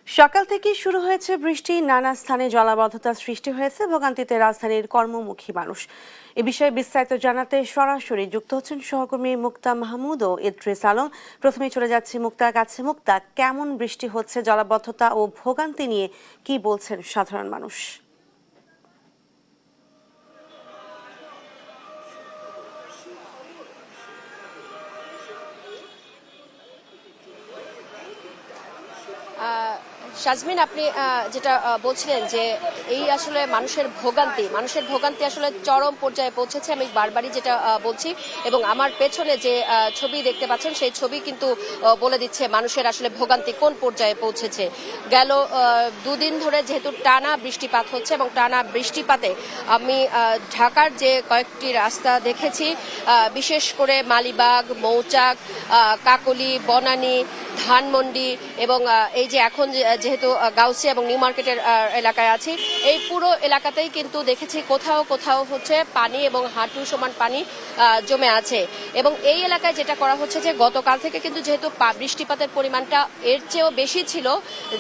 সকাল থেকেই শুরু হয়েছে বৃষ্টি, নানা স্থানে জলাবদ্ধতার সৃষ্টি হয়েছে, ভোগান্তিতে রাজধানীর কর্মমুখী মানুষ। এ বিষয়ে বিস্তারিত জানাতে সরাসরি যুক্ত হচ্ছেন সহকর্মী মুক্তা মাহমুদ ও ইদ্রিস আলম। প্রথমেই চলে যাচ্ছি মুক্তার কাছে। মুক্তা, কেমন বৃষ্টি হচ্ছে, জলাবদ্ধতা ও ভোগান্তি নিয়ে কি বলছেন সাধারণ মানুষ? শাজমিন, আপনি যেটা বলছিলেন যে এই আসলে মানুষের ভোগান্তি আসলে চরম পর্যায়ে পৌঁছেছে। আমি বারবারই যেটা বলছি, এবং আমার পেছনে যে ছবি দেখতে পাচ্ছেন সেই ছবি কিন্তু বলে দিচ্ছে মানুষের আসলে ভোগান্তি কোন পর্যায়ে পৌঁছেছে। গেল দুদিন ধরে যেহেতু টানা বৃষ্টিপাত হচ্ছে, এবং টানা বৃষ্টিপাতে আমি ঢাকার যে কয়েকটি রাস্তা দেখেছি, বিশেষ করে মালিবাগ, মৌচাক, কাকলী, বনানী, ধানমন্ডি এবং এই যে এখন যেহেতু গাউসিয়া এবং নিউ মার্কেটের এলাকায় আছি, এই পুরো এলাকাতেই কিন্তু দেখেছি কোথাও কোথাও হচ্ছে পানি এবং হাঁটু সমান পানি জমে আছে। এবং এই এলাকায় যেটা করা হচ্ছে যে গতকাল থেকে কিন্তু যেহেতু বৃষ্টিপাতের পরিমাণটা এর চেয়েও বেশি ছিল,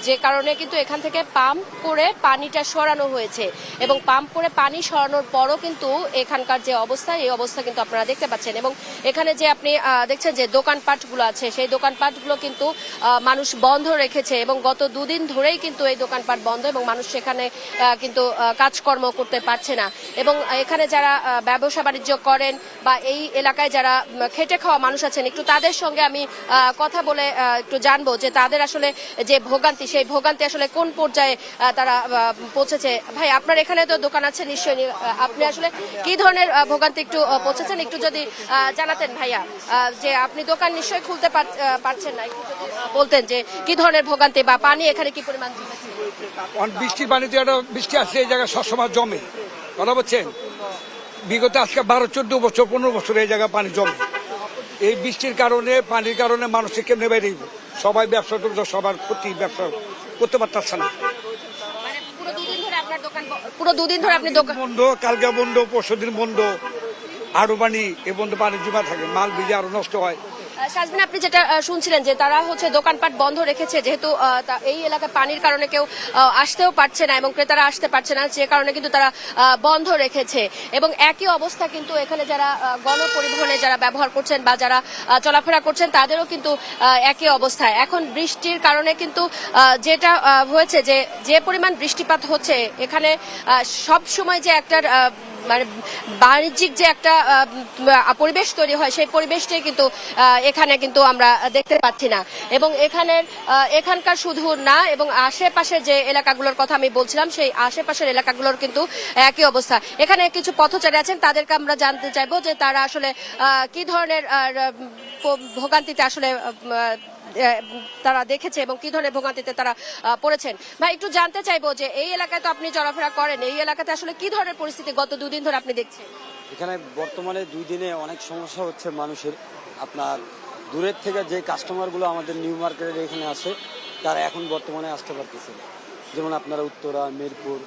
যে কারণে কিন্তু এখান থেকে পাম্প করে পানিটা সরানো হয়েছে, এবং পাম্প করে পানি সরানোর পরও কিন্তু এখানকার যে অবস্থা, এই অবস্থা কিন্তু আপনারা দেখতে পাচ্ছেন। এবং এখানে যে আপনি দেখছেন যে দোকানপাটগুলো আছে, সেই দোকানপাটগুলো কিন্তু মানুষ বন্ধ রেখেছে, এবং গত দুদিন ধরেই কিন্তু এই দোকানপাট বন্ধ, এবং মানুষ সেখানে কিন্তু কাজকর্ম করতে পারছে না। এবং এখানে যারা ব্যবসা বাণিজ্য করেন বা এই এলাকায় যারা খেটে খাওয়া মানুষ আছেন, একটু তাদের সঙ্গে আমি কথা বলে একটু জানবো যে তাদের আসলে যে ভোগান্তি, সেই ভোগান্তি আসলে কোন পর্যায়ে তারা পৌঁছেছে। ভাই, আপনার এখানে তো দোকান আছে নিশ্চয়ই, আপনি আসলে কি ধরনের ভোগান্তি একটু পৌঁছেছেন একটু যদি জানাতেন ভাইয়া, যে আপনি দোকান নিশ্চয়ই খুলতে পারছেন না, একটু যদি বলতেন যে কি ধরনের ভোগান্তি বা পানি এখানে কি পরিমাণ জমেছে। বৃষ্টির পানিতে একটা বৃষ্টি আসলে এই জায়গায় সবসময় জমে, কথা বলছেন। বিগত আজকে 12-14 বছর 15 বছর এই জায়গায় পানি জমে। এই বৃষ্টির কারণে, পানির কারণে মানুষের কেমনে বেরিয়ে সবাই ব্যবসা করতে, সবার ক্ষতি, ব্যবসা করতে পারতেছে না। পুরো দুদিন ধরে আপনি দোকান বন্ধ, কালকে বন্ধ, পরশুদিন বন্ধ, আরো পানি এ বন্ধ, পানি জমা থাকে, মাল ভিজে আরো নষ্ট হয়। শাজমিন, আপনি যেটা শুনছিলেন যে তারা হচ্ছে দোকানপাট বন্ধ রেখেছে, যেহেতু এই এলাকায় পানির কারণে কেউ আসতেও পারছে না এবং ক্রেতারা আসতে পারছে না, যে কারণে কিন্তু তারা বন্ধ রেখেছে। এবং একই অবস্থা কিন্তু এখানে যারা গণপরিবহনে যারা ব্যবহার করছেন বা যারা চলাফেরা করছেন, তাদেরও কিন্তু একই অবস্থা। এখন বৃষ্টির কারণে কিন্তু যেটা হয়েছে যে পরিমাণ বৃষ্টিপাত হচ্ছে এখানে, সব সময় যে একটা মানে বাণিজ্যিক যে একটা পরিবেশ তৈরি হয়, সেই পরিবেশটাই কিন্তু এখানে কিন্তু আমরা দেখতে পাচ্ছি না। এবং এখানকার শুধু না, এবং আশেপাশের যে এলাকাগুলোর কথা আমি বলছিলাম, সেই আশেপাশের এলাকাগুলোর কিন্তু একই অবস্থা। এখানে কিছু পথচারী আছেন, তাদেরকে আমরা জানতে চাইবো যে তারা আসলে কি ধরনের ভোগান্তিতে আসলে তারা দেখেছে এবং কি ধরনের ভোগান্তিতে তারা পড়েছেন। ভাই, একটু জানতে চাইবো যে এই এলাকায় তো আপনি চলাফেরা করেন, এই এলাকাতে আসলে কি ধরনের পরিস্থিতি গত দুদিন ধরে আপনি দেখছেন? এখানে বর্তমানে 2 দিনে অনেক সমস্যা হচ্ছে মানুষের। আপনার দূরের থেকে যে কাস্টমারগুলো আমাদের নিউ মার্কেটের এখানে আসে, তারা এখন বর্তমানে আসতে পারতেছে না। যেমন আপনারা উত্তরা, মিরপুর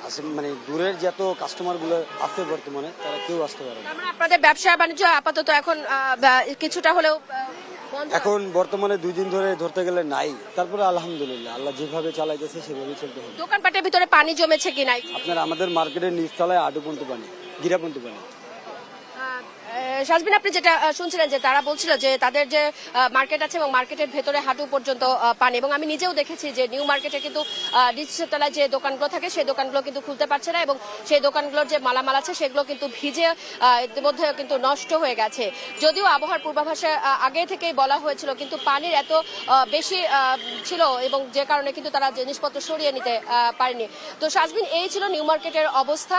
আসে, মানে দূরের যত কাস্টমারগুলো আছে বর্তমানে তারা কেউ আসতে পারে না। আপনাদের ব্যবসা বাণিজ্য আপাতত এখন কিছুটা হলেও এখন বর্তমানে 2 দিন ধরে ধরতে গেলে নাই, তারপরে আলহামদুলিল্লাহ আল্লাহ যেভাবে চালাইতেছে সেভাবে চলতে হবে। দোকানপাটের ভিতরে পানি জমেছে কি নাই? আপনার আমাদের মার্কেটের নিচতলায় আডুপন্থী পানি, গিরাপন্থী পানি। শাজবিন, আপনি যেটা শুনছিলেন যে তারা বলছিল যে তাদের যে মার্কেট আছে এবং মার্কেটের ভেতরে হাঁটু পর্যন্ত পানি, এবং আমি নিজেও দেখেছি যে নিউ মার্কেটে কিন্তু নিচের তলায় যে দোকানগুলো থাকে সেই দোকানগুলো কিন্তু খুলতে পারছে না, এবং সেই দোকানগুলোর যে মালামাল আছে সেগুলো কিন্তু ভিজে ইতিমধ্যে কিন্তু নষ্ট হয়ে গেছে। যদিও আবহাওয়ার পূর্বাভাসে আগে থেকেই বলা হয়েছিল, কিন্তু পানির এত বেশি ছিল এবং যে কারণে কিন্তু তারা জিনিসপত্র সরিয়ে নিতে পারেনি। তো শাজবিন, এই ছিল নিউ মার্কেটের অবস্থা।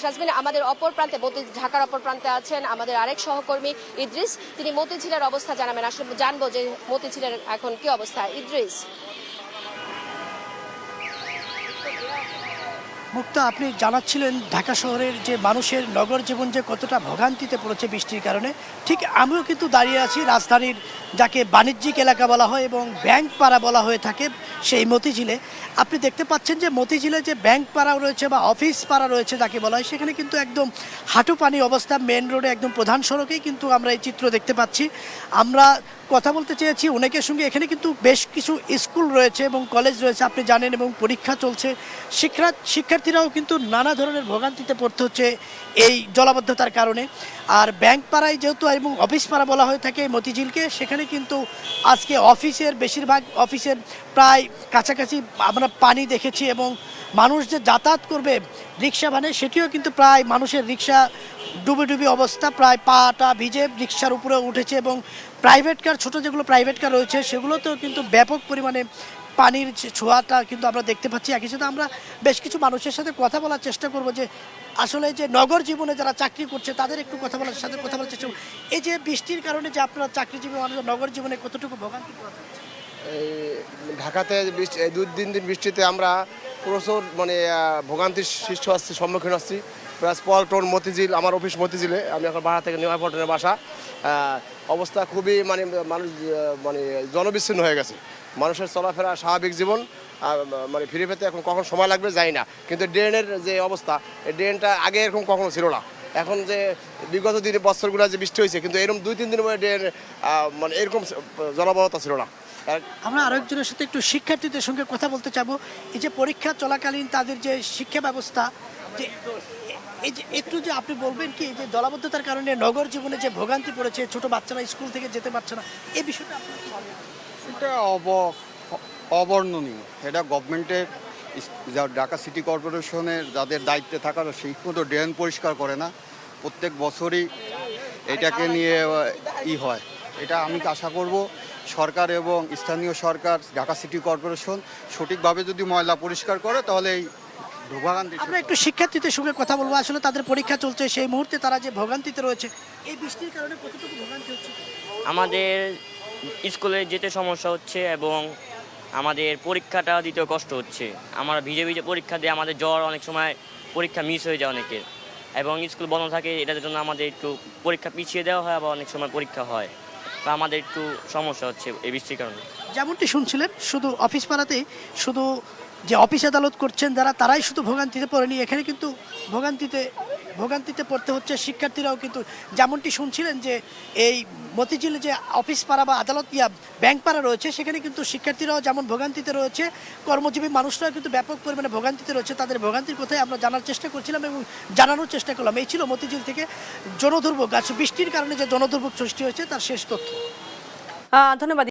শাজবিন, আমাদের অপর প্রান্তে, ঢাকার অপর প্রান্তে আছেন আমাদের আরেক সহকর্মী ইদ্রিস, তিনি মতিঝিলের অবস্থা জানাবেন। আসলে জানবো যে মতিঝিলের এখন কি অবস্থা। ইদ্রিস। মুক্তা, আপনি জানাচ্ছিলেন ঢাকা শহরের যে মানুষের নগর জীবন যে কতটা ভোগান্তিতে পড়েছে বৃষ্টির কারণে, ঠিক আমিও কিন্তু দাঁড়িয়ে আছি রাজধানীর যাকে বাণিজ্যিক এলাকা বলা হয় এবং ব্যাংক পাড়া বলা হয়ে থাকে সেই মতিঝিলে। আপনি দেখতে পাচ্ছেন যে মতিঝিলে যে ব্যাংক পাড়া রয়েছে বা অফিস পাড়া রয়েছে যাকে বলা হয়, সেখানে কিন্তু একদম হাঁটু পানি অবস্থা। মেন রোডে একদম প্রধান সড়কেই কিন্তু আমরা এই চিত্র দেখতে পাচ্ছি। আমরা কথা বলতে চেয়েছি অনেকের সঙ্গে। এখানে কিন্তু বেশ কিছু স্কুল রয়েছে এবং কলেজ রয়েছে আপনি জানেন, এবং পরীক্ষা চলছে। শিক্ষার্থীরাও কিন্তু নানা ধরনের ভোগান্তিতে পড়তে হচ্ছে এই জলাবদ্ধতার কারণে। আর ব্যাংক পাড়ায় যেহেতু এবং অফিস পাড়া বলা হয়ে থাকে মতিঝিলকে, সেখানে কিন্তু আজকে অফিসের বেশিরভাগ অফিসের প্রায় কাছাকাছি আমরা পানি দেখেছি, এবং মানুষ যে যাতায়াত করবে রিক্সা ভানে সেটিও কিন্তু প্রায় মানুষের রিক্সা ডুবে ডুবে অবস্থা, প্রায় পাটা ভিজে রিক্সার উপরে উঠেছে। এবং প্রাইভেট কার, ছোট যেগুলো প্রাইভেট কার রয়েছে সেগুলোতেও কিন্তু ব্যাপক পরিমাণে পানির ছোঁয়াটা কিন্তু আমরা দেখতে পাচ্ছি। একই সাথে আমরা বেশ কিছু মানুষের সাথে কথা বলার চেষ্টা করব যে আসলে যে নগর জীবনে যারা চাকরি করছে তাদের একটু কথা বলার চেষ্টা করব। এই যে বৃষ্টির কারণে যে আপনারা চাকরিজীবী মানুষের নগর জীবনে কতটুকু ভোগান্তি পাওয়া যাচ্ছে? এই ঢাকাতে এই 2-3 দিন বৃষ্টিতে আমরা প্রচুর মানে ভোগান্তির সৃষ্টি হচ্ছে, সম্মুখীন হচ্ছি। প্লাস পল্টন, মতিঝিল, আমার অফিস মতিঝিলে, আমি এখন বাসা থেকে নিউ পল্টনের বাসা। অবস্থা খুবই মানে মানুষ মানে জনবিচ্ছিন্ন হয়ে গেছে। মানুষের চলাফেরা স্বাভাবিক জীবন মানে ফিরে পেতে এখন কখন সময় লাগবে জানি না। কিন্তু ড্রেনের যে অবস্থা, এই ড্রেনটা আগে এরকম কখনো ছিল না। এখন যে বিগত দিনে বছরগুলো যে বৃষ্টি হয়েছে, কিন্তু এরকম 2-3 দিনের মধ্যে ড্রেন মানে এরকম জলাবদ্ধতা ছিল না। আমরা আরেকজনের সাথে একটু শিক্ষার্থীদের সঙ্গে কথা বলতে চাবো। এই যে পরীক্ষা চলাকালীন তাদের যে শিক্ষা ব্যবস্থা, যে এই যে একটু যে আপনি বলবেন কি যে জলাবদ্ধতার কারণে নগর জীবনে যে ভোগান্তি পড়েছে, ছোট বাচ্চারা স্কুল থেকে যেতে পারছে না, এই বিষয়টা আপনার কি মনে হয়? এটা অবর্ণনীয়। এটা গভর্নমেন্টের ঢাকা সিটি কর্পোরেশনের যাদের দায়িত্বে থাকার সেই মতো ড্রেন পরিষ্কার করে না। প্রত্যেক বছরই এটাকে নিয়ে হয়। এটা আমি আশা করব সরকার এবং স্থানীয় সরকার, ঢাকা সিটি কর্পোরেশন সঠিকভাবে যদি ময়লা পরিষ্কার করে তাহলে এই ভোগান্তি। আমরা একটু শিক্ষার্থীদের সঙ্গে কথা বলবো। আসলে তাদের পরীক্ষা চলছে, সেই মুহূর্তে তারা যে ভোগান্তিতে রয়েছে, এই বৃষ্টির কারণে কতটুকু ভোগান্তি হচ্ছে? আমাদের স্কুলে যেতে সমস্যা হচ্ছে এবং আমাদের পরীক্ষাটা দিতেও কষ্ট হচ্ছে। আমরা ভিজে ভিজে পরীক্ষা দিয়ে আমাদের জ্বর, অনেক সময় পরীক্ষা মিস হয়ে যায় অনেকের, এবং স্কুল বন্ধ থাকে। এটার জন্য আমাদের একটু পরীক্ষা পিছিয়ে দেওয়া হয়, আবার অনেক সময় পরীক্ষা হয়। তো আমাদের একটু সমস্যা হচ্ছে এই বৃষ্টির কারণে। যেমনটি শুনছিলেন, শুধু অফিস পাড়াতেই শুধু যে অফিস আদালত করছেন যারা, তারাই শুধু ভোগান্তিতে পড়েনি। এখানে কিন্তু ভোগান্তিতে পড়তে হচ্ছে শিক্ষার্থীরাও। কিন্তু যেমনটি শুনছিলেন যে এই মতিঝিলে যে অফিস পাড়া বা আদালত ব্যাংক পাড়া রয়েছে, সেখানে কিন্তু শিক্ষার্থীরাও যেমন ভোগান্তিতে রয়েছে, কর্মজীবী মানুষরাও কিন্তু ব্যাপক পরিমাণে ভোগান্তিতে রয়েছে। তাদের ভোগান্তির কথাই আমরা জানার চেষ্টা করছিলাম এবং জানানোর চেষ্টা করলাম। এই ছিল মতিঝিল থেকে জনদুর্ভোগ, বৃষ্টির কারণে যে জনদুর্ভোগ সৃষ্টি হয়েছে তার শেষ তথ্য। ধন্যবাদ।